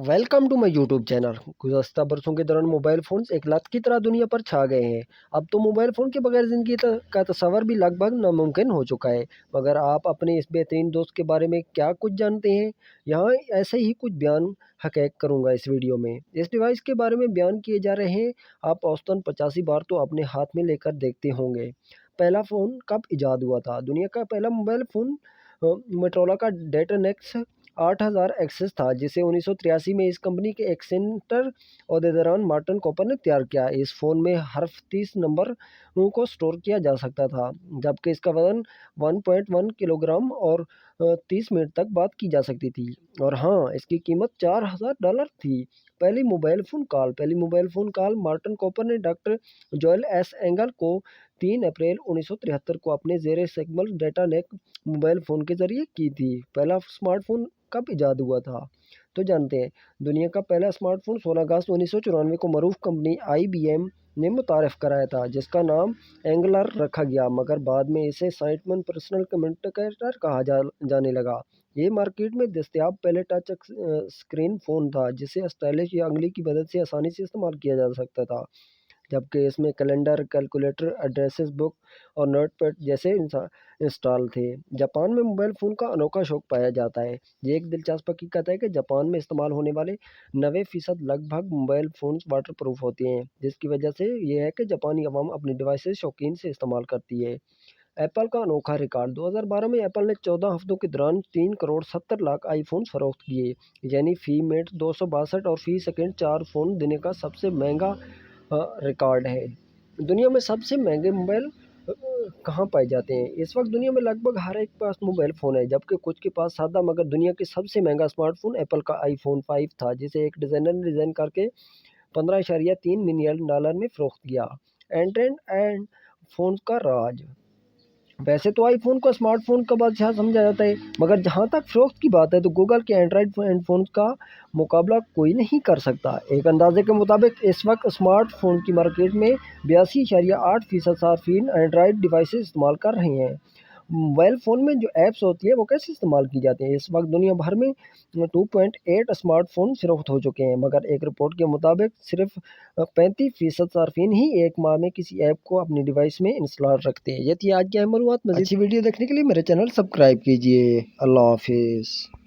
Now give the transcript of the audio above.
Welcome to my YouTube channel. गुज़श्ता बरसों के दौरान मोबाइल फ़ोन्स एक लत की तरह दुनिया पर छा गए हैं। अब तो मोबाइल फ़ोन के बगैर ज़िंदगी का तस्वर भी लगभग नामुमकिन हो चुका है। मगर आप अपने इस बेहतरीन दोस्त के बारे में क्या कुछ जानते हैं? यहाँ ऐसे ही कुछ बयान हक़ैक़ करूँगा इस वीडियो में। इस डिवाइस के बारे में बयान किए जा रहे हैं, आप औसतन 85 बार तो अपने हाथ में लेकर देखते होंगे। पहला फ़ोन कब ईजाद हुआ था? दुनिया का पहला मोबाइल फ़ोन मोटोरोला का डेटोनेक्स 8000 एक्सेस था, जिसे 1983 में इस कंपनी के एक सेंटर अहदेदार मार्टिन कूपर ने तैयार किया। इस फ़ोन में हर्फ 30 नंबर को स्टोर किया जा सकता था, जबकि इसका वज़न 1.1 किलोग्राम और 30 मिनट तक बात की जा सकती थी। और हाँ, इसकी कीमत $4000 थी। पहली mobile phone call Martin Cooper ने डॉक्टर जोएल एस एंगल को 3 अप्रैल 1973 को अपने ज़ेर इस्तेमाल डेटानेट मोबाइल फ़ोन के ज़रिए की थी। पहला स्मार्टफ़ोन कब ईजाद हुआ था? तो जानते हैं। दुनिया का पहला स्मार्टफ़ोन 16 अगस्त 1994 को मरूफ कंपनी IBM ने मुतारिफ़ कराया था, जिसका नाम एंगलर रखा गया, मगर बाद में इसे साइटमन पर्सनल कम्युनिकेटर कहा जाने लगा। ये मार्केट में दस्तयाब पहले टच स्क्रीन फ़ोन था, जिसे स्टाइलिश या अंगुली की मदद से आसानी से इस्तेमाल किया जा सकता था, जबकि इसमें कैलेंडर, कैलकुलेटर, एड्रेसेस बुक और नोटपैड जैसे इंस्टॉल थे। जापान में मोबाइल फ़ोन का अनोखा शौक पाया जाता है। ये एक दिलचस्प हकीकत है कि जापान में इस्तेमाल होने वाले 90% लगभग मोबाइल फ़ोन्स वाटरप्रूफ होते हैं, जिसकी वजह से ये है कि जापानी अवाम अपनी डिवाइसेस शौकीन से इस्तेमाल करती है। एप्पल का अनोखा रिकॉर्ड 2012 में एप्पल ने 14 हफ्तों के दौरान 3 करोड़ 70 लाख आईफोन फरोख्त किए, यानी फ़ी मिनट 262 और फ़ी सेकंड 4 फ़ोन देने का सबसे महंगा रिकॉर्ड है। दुनिया में सबसे महंगे मोबाइल कहाँ पाए जाते हैं? इस वक्त दुनिया में लगभग हर एक पास मोबाइल फ़ोन है, जबकि कुछ के पास सादा, मगर दुनिया के सबसे महंगा स्मार्टफ़ोन एप्पल का आईफ़ोन 5 था, जिसे एक डिज़ाइनर ने डिज़ाइन करके $15.3 मिलियन में फ़रोख्त किया। एंड्रॉइड एंड फ़ोन का राज। वैसे तो आईफ़ोन को स्मार्टफ़ोन का बादशाह समझा जाता है, मगर जहाँ तक फ़रोख्त की बात है तो गूगल के एंड्रॉइड फ़ोन का मुकाबला कोई नहीं कर सकता। एक अंदाजे के मुताबिक इस वक्त स्मार्टफ़ोन की मार्केट में 82.8% सार्फिन एंड्रॉइड डिवाइसेस इस्तेमाल कर रहे हैं। मोबाइल फ़ोन में जो ऐप्स होती है वो कैसे इस्तेमाल की जाती हैं? इस वक्त दुनिया भर में 2.8 स्मार्टफ़ोन फ़रोख्त हो चुके हैं, मगर एक रिपोर्ट के मुताबिक सिर्फ 35% सार्फिन ही एक माह में किसी ऐप को अपनी डिवाइस में इंस्टॉल रखते हैं। ये थी आज की अहम मालूमात। मज़ीद अच्छी वीडियो देखने के लिए मेरे चैनल सब्सक्राइब कीजिए। अल्लाह हाफिज़।